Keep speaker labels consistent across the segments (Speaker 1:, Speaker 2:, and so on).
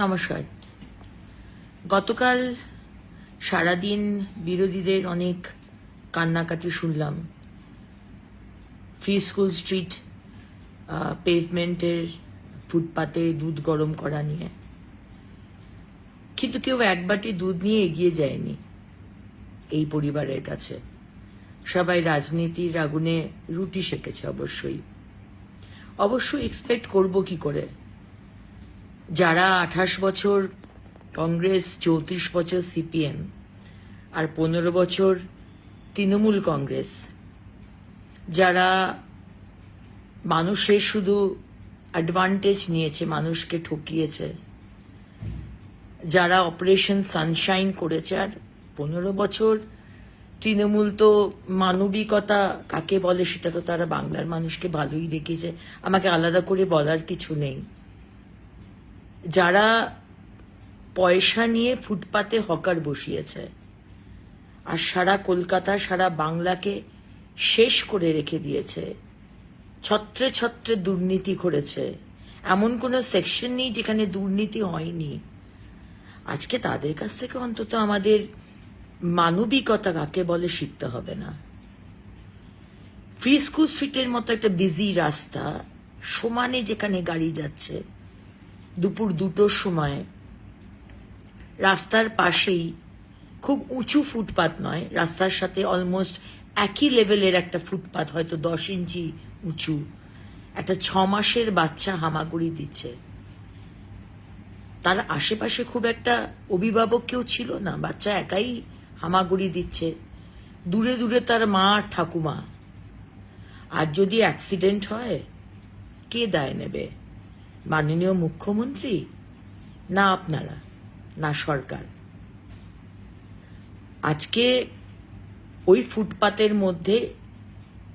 Speaker 1: নমস্কার। গতকাল সারাদিন বিরোধীদের অনেক কান্নাকাটি শুনলাম। ফ্রি স্কুল স্ট্রিট পেভমেন্টের ফুটপাতে দুধ গরম করা নিয়ে, কিন্তু কেউ এক বাটি দুধ নিয়ে এগিয়ে যায়নি এই পরিবারের কাছে। সবাই রাজনীতির আগুনে রুটি সেকেছে। অবশ্য এক্সপেক্ট করব কি করে, যারা 28 বছর কংগ্রেস, 34 বছর সিপিএম আর 15 বছর তৃণমূল কংগ্রেস, যারা মানুষের শুধু অ্যাডভান্টেজ নিয়েছে, মানুষকে ঠকিয়েছে, যারা অপারেশন সানশাইন করেছে, আর 15 বছর তৃণমূল তো মানবিকতা কাকে বলে সেটা তো তারা বাংলার মানুষকে ভালোই দেখিয়েছে, আমাকে আলাদা করে বলার কিছু নেই। যারা পয়সা নিয়ে ফুটপাতে হকার বসিয়েছে আর সারা কলকাতা, সারা বাংলাকে শেষ করে রেখে দিয়েছে, ছত্রে ছত্রে দুর্নীতি করেছে, এমন কোনো সেকশন নেই যেখানে দুর্নীতি হয়নি। আজকে তাদের কাছ থেকে অন্তত আমাদের মানবিকতা কাকে বলে শিখতে হবে না। ফ্রি স্কুল স্ট্রিটের মতো একটা বিজি রাস্তা, সমানে যেখানে গাড়ি যাচ্ছে, দুপুর 2টোর সময় রাস্তার পাশেই খুব উঁচু ফুটপাত নয়, রাস্তার সাথে অলমোস্ট একই লেভেলের একটা ফুটপাত, হয়তো 10 ইঞ্চি উঁচু, একটা 6 মাসের বাচ্চা হামাগুড়ি দিচ্ছে। তার আশেপাশে খুব একটা অভিভাবক কেউ ছিল না, বাচ্চা একাই হামাগুড়ি দিচ্ছে, দূরে দূরে তার মা ঠাকুমা। আর যদি অ্যাক্সিডেন্ট হয়, কে দায় নেবে? মাননীয় মুখ্যমন্ত্রী, না আপনারা, না সরকার? আজকে ওই ফুটপাতের মধ্যে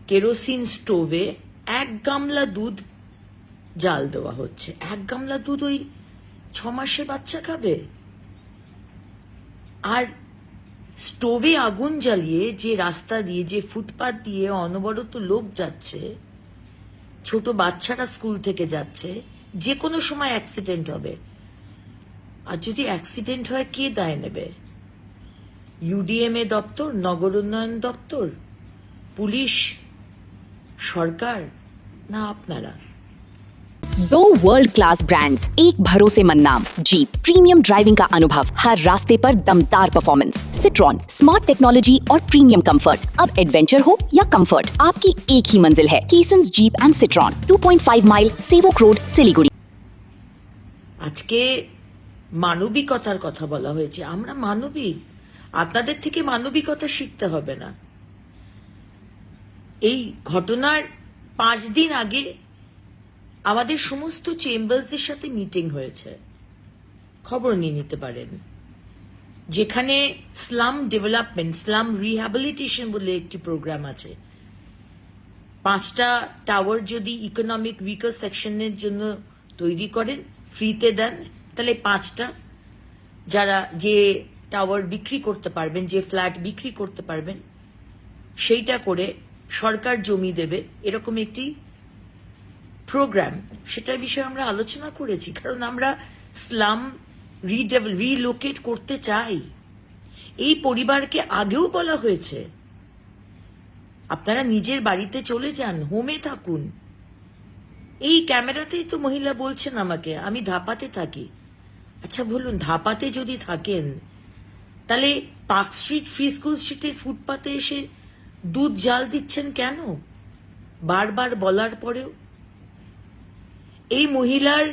Speaker 1: কেরোসিন স্টোভে 1 গামলা দুধ জাল দেওয়া হচ্ছে। 1 গামলা দুধ ওই 6 মাসের বাচ্চা খাবে? আর স্টোভে আগুন জ্বালিয়ে যে রাস্তা দিয়ে, যে ফুটপাত দিয়ে অনবরত লোক যাচ্ছে, ছোট বাচ্চারা স্কুল থেকে যাচ্ছে, যে কোনো সময় অ্যাক্সিডেন্ট হবে। আর যদি অ্যাক্সিডেন্ট হয়, কে দায় নেবে? ইউডিএমএ দপ্তর, নগর উন্নয়ন দপ্তর, পুলিশ, সরকার, না আপনারা?
Speaker 2: दो वर्ल्ड क्लास ब्रांड्स, एक भरोसेमंद नाम, जीप, प्रीमियम ड्राइविंग का अनुभव, हर रास्ते पर दमदार परफॉर्मेंस, सिट्रॉन, स्मार्ट टेक्नोलॉजी और प्रीमियम कंफर्ट। अब एडवेंचर हो या कंफर्ट, आपकी एक ही मंजिल है, केसन्स जीप एंड सिट्रॉन, 2.5 माइल, सेवक रोड, सिलीगुड़ी।
Speaker 1: আজকে মানবিকতার কথা বলা হয়েছে। আমরা মানবিক, আপনাদের থেকে মানবিকতা শিখতে হবে না। এই ঘটনার 5 দিন আগে আমাদের সমস্ত চেম্বার্সের সাথে মিটিং হয়েছে, খবর নিয়ে নিতে পারেন, যেখানে স্লাম ডেভেলপমেন্ট, স্লাম রিহ্যাবিলিটেশন বলে একটি প্রোগ্রাম আছে। 5টা টাওয়ার যদি ইকোনমিক উইকার সেকশনের জন্য তৈরি করেন, ফ্রিতে দেন, তাহলে 5টা যারা যে টাওয়ার বিক্রি করতে পারবেন, যে ফ্ল্যাট বিক্রি করতে পারবেন, সেইটা করে সরকার জমি দেবে, এরকম একটি প্রোগ্রাম, সেটার বিষয়ে আমরা আলোচনা করেছি। কারণ আমরা স্লাম রিলোকেট করতে চাই। এই পরিবারকে আগেও বলা হয়েছে, আপনারা নিজের বাড়িতে চলে যান, হোমে থাকুন। এই ক্যামেরাতেই তো মহিলা বলছেন আমাকে, আমি ধাপাতে থাকি। আচ্ছা বলুন, ধাপাতে যদি থাকেন, তাহলে পার্ক স্ট্রিট, ফ্রি স্কুল স্ট্রিটের ফুটপাতে এসে দুধ জাল দিচ্ছেন কেন? বারবার বলার পরেও। এই মহিলার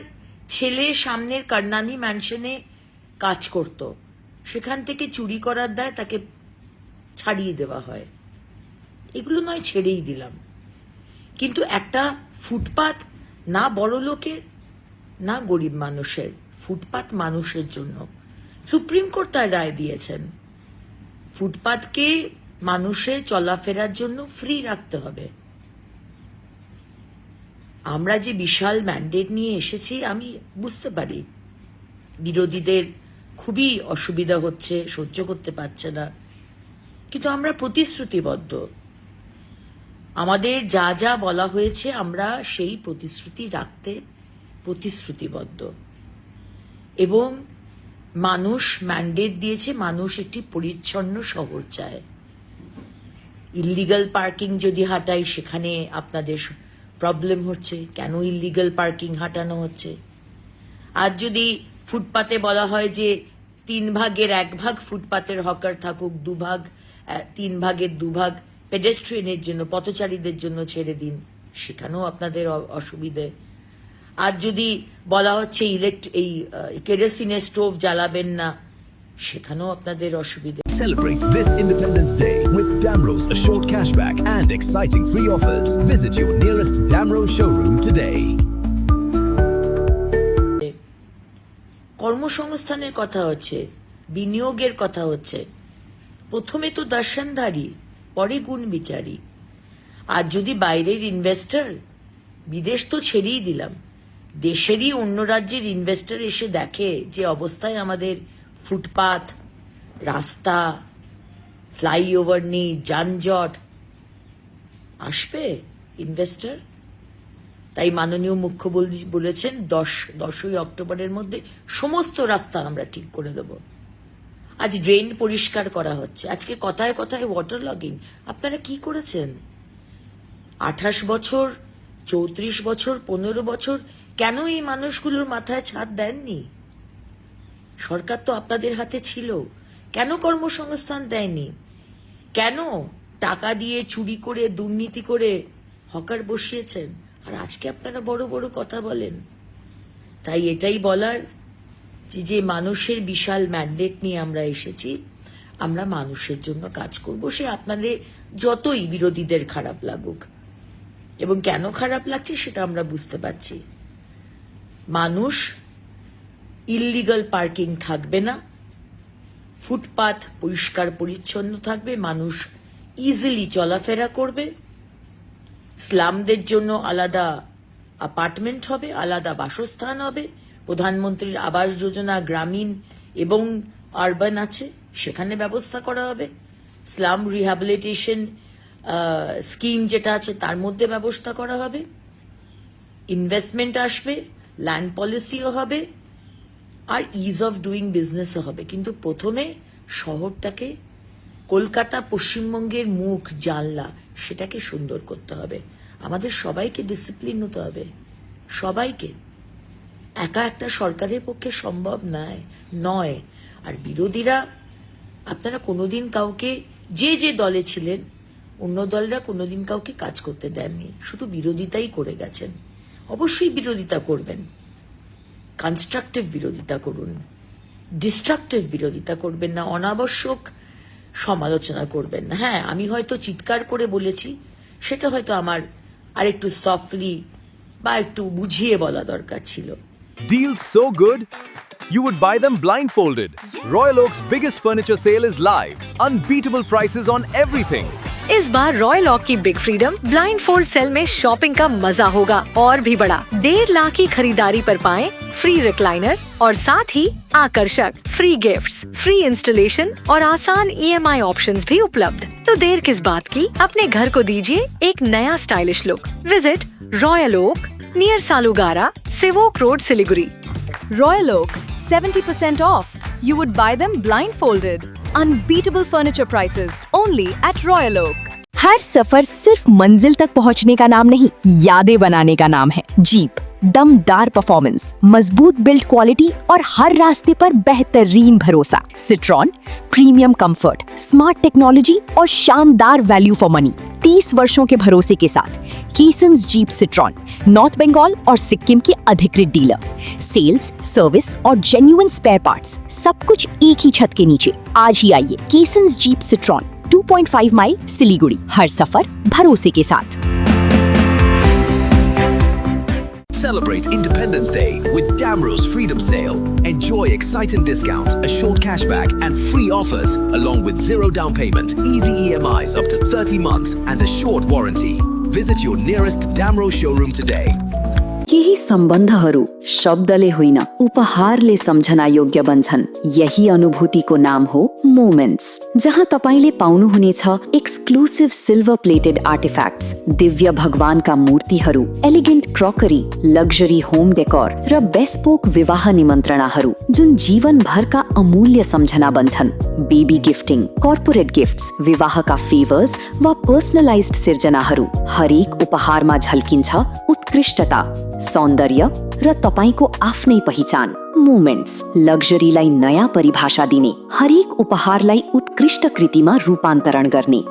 Speaker 1: ছেলে সামনের কারনানি ম্যানশনে কাজ করত, সেখান থেকে চুরি করার দায় তাকে ছাড়িয়ে দেওয়া হয়। এগুলো নয় ছেড়েই দিলাম, কিন্তু একটা ফুটপাত না বড় লোকের না গরিব মানুষের, ফুটপাত মানুষের জন্য। সুপ্রিম কোর্ট তার রায় দিয়েছেন, ফুটপাতকে মানুষের চলাফেরার জন্য ফ্রি রাখতে হবে। আমরা যে বিশাল ম্যান্ডেট নিয়ে এসেছি, আমি বুঝতে পারি বিরোধীদের খুবই অসুবিধা হচ্ছে, সহ্য করতে পারছে না, কিন্তু আমরা প্রতিশ্রুতিবদ্ধ। আমাদের যা যা বলা হয়েছে আমরা সেই প্রতিশ্রুতি রাখতে প্রতিশ্রুতিবদ্ধ। এবং মানুষ ম্যান্ডেট দিয়েছে, মানুষ একটি পরিচ্ছন্ন শহর চায়। ইল্লিগাল পার্কিং যদি হাঁটাই সেখানে আপনাদের প্রবলেম হচ্ছে, কেন ইল্লিগাল পার্কিং হাঁটানো হচ্ছে। আর যদি ফুটপাতে বলা হয় যে 1/3 ফুটপাতের হকার থাকুক, 3/2 পেডেস্ট্রিয়ানের জন্য, পথচারীদের জন্য ছেড়ে দিন, সেখানেও আপনাদের অসুবিধে। আর যদি বলা হচ্ছে এই কেরোসিনের স্টোভ জ্বালাবেন না, সেখানেও আপনাদের অসুবিধে।
Speaker 3: Celebrate this Independence Day with Damrose assured cashback and exciting free offers. Visit your nearest Damrose showroom today.
Speaker 1: কর্মসংস্থানের কথা হচ্ছে, বিনিয়োগের কথা হচ্ছে। প্রথমে তো দর্শনধারী, পরে গুণ বিচারী। আর যদি বাইরের ইনভেস্টর, বিদেশ তো ছেড়েই দিলাম, দেশেরই অন্য রাজ্যের ইনভেস্টর এসে দেখে যে অবস্থায় আমাদের ফুটপাথ, রাস্তা, ফ্লাইওভার নেই, যানজট, আসবে ইনভেস্টর? তাই মাননীয় মুখ্যমন্ত্রী বলেছেন 10ই অক্টোবরের মধ্যে সমস্ত রাস্তা আমরা ঠিক করে দেব। আজ ড্রেন পরিষ্কার করা হচ্ছে, আজকে কথায় কথায় ওয়াটার লগিং। আপনারা কি করেছেন? 28 বছর, 34 বছর, 15 বছর কেন এই মানুষগুলোর মাথায় ছাদ দেননি? সরকার তো আপনাদের হাতে ছিল, কেন কর্মসংস্থান দেয়নি? কেন টাকা দিয়ে চুরি করে, দুর্নীতি করে হকার বসিয়েছেন? আর আজকে আপনারা বড় বড় কথা বলেন। তাই এটাই বলার যে মানুষের বিশাল ম্যান্ডেট নিয়ে আমরা এসেছি, আমরা মানুষের জন্য কাজ করব, সে আপনাদের যতই বিরোধীদের খারাপ লাগুক। এবং কেন খারাপ লাগছে সেটা আমরা বুঝতে পারছি। মানুষ, ইল্লিগাল পার্কিং থাকবে না, ফুটপাথ পরিষ্কার পরিচ্ছন্ন থাকবে, মানুষ ইজিলি চলাফেরা করবে, স্লামদের জন্য আলাদা অ্যাপার্টমেন্ট হবে, আলাদা বাসস্থান হবে, প্রধানমন্ত্রীর আবাস যোজনা গ্রামীণ এবং আরবান আছে, সেখানে ব্যবস্থা করা হবে, স্লাম রিহ্যাবিলিটেশন স্কিম যেটা আছে তার মধ্যে ব্যবস্থা করা হবে, ইনভেস্টমেন্ট আসবে, ল্যান্ড পলিসিও হবে, আর ইজ অফ ডুইং বিজনেসও হবে। কিন্তু প্রথমে শহরটাকে, কলকাতা পশ্চিমবঙ্গের মুখ, জানলা, সেটাকে সুন্দর করতে হবে। আমাদের সবাইকে ডিসিপ্লিন হতে হবে, সবাইকে। একা একটা সরকারের পক্ষে সম্ভব নয়। আর বিরোধীরা, আপনারা কোনোদিন কাউকে, যে দলে ছিলেন, অন্য দলরা কোনোদিন কাউকে কাজ করতে দেননি, শুধু বিরোধিতাই করে গেছেন। অবশ্যই বিরোধিতা করবেন, কনস্ট্রাকটিভ বিরোধিতা করুন, ডিস্ট্রাকটিভ বিরোধিতা করবেন না, অনাবশ্যক সমালোচনা করবেন না। হ্যাঁ, আমি হয়তো চিৎকার করে বলেছি, সেটা হয়তো আমার আরেকটু সফটলি বা একটু বুঝিয়ে বলা দরকার ছিল।
Speaker 4: Deals so good, you would buy them blindfolded. Royal Oak's biggest furniture sale is live. Unbeatable prices on everything.
Speaker 5: इस बार रॉयल ऑक की big freedom blind fold sale में शॉपिंग का मजा होगा और भी बड़ा। 1.5 लाख की खरीदारी पर पाएं फ्री रिक्लाइनर और साथ ही आकर्षक फ्री गिफ्ट्स, फ्री इंस्टॉलेशन और आसान EMI ऑप्शंस भी उपलब्ध। तो देर किस बात की, अपने घर को दीजिए एक नया stylish look. Visit Royal Oak near Salugara, Sevoke Road, Siliguri.
Speaker 6: Royal Oak, 70% off. You would buy them blindfolded. Unbeatable furniture prices only at Royal Oak.
Speaker 2: हर सफर सिर्फ मंजिल तक पहुंचने का नाम नहीं, यादें बनाने का नाम है। जीप, दमदार परफॉर्मेंस, मजबूत बिल्ड क्वालिटी और हर रास्ते पर बेहतरीन भरोसा। Citroen, premium comfort, smart technology और शानदार वैल्यू फॉर मनी। 30 वर्षों के भरोसे के साथ केसन्स जीप सिट्रॉन, नॉर्थ बंगाल और सिक्किम की अधिकृत डीलर। सेल्स, सर्विस और जेन्युइन स्पेयर पार्ट्स, सब कुछ एक ही छत के नीचे। आज ही आइए केसन्स जीप सिट्रॉन, 2.5 माइल, सिलीगुड़ी। हर सफर भरोसे के साथ।
Speaker 3: Celebrate Independence Day with Damrose Freedom Sale. Enjoy exciting discounts, assured cashback and free offers along with zero down payment, easy EMIs up to 30 months and a short warranty. Visit your nearest Damrose showroom today.
Speaker 2: केही सम्बन्धहरू शब्दले होइन उपहारले सम्झना योग्य बन्छन्। यही अनुभूतिको नाम हो moments, जहाँ तपाईले पाउनुहुनेछ एक्सक्लुसिभ सिल्भर प्लेटेड आर्टिफ्याक्ट्स, दिव्य भगवानका मूर्तिहरू, elegant crockery, luxury home decor र बेस्पोक विवाह निमन्त्रणाहरू जुन जीवनभरका अमूल्य सम्झना बन्छन्। बेबी गिफ्टिङ, कर्पोरेट गिफ्ट्स, विवाहका फेभर्स वा पर्सनलाइज्ड सिर्जनाहरू, हरेक उपहारमा झल्किन्छ उत्कृष्टता, सौन्दर्य र तपाईको आफ्नै पहिचान। मोमेन्ट्स, लग्जरीलाई नयाँ परिभाषा दिने, हरेक उपहारलाई उत्कृष्ट कृतिमा रूपान्तरण गर्ने।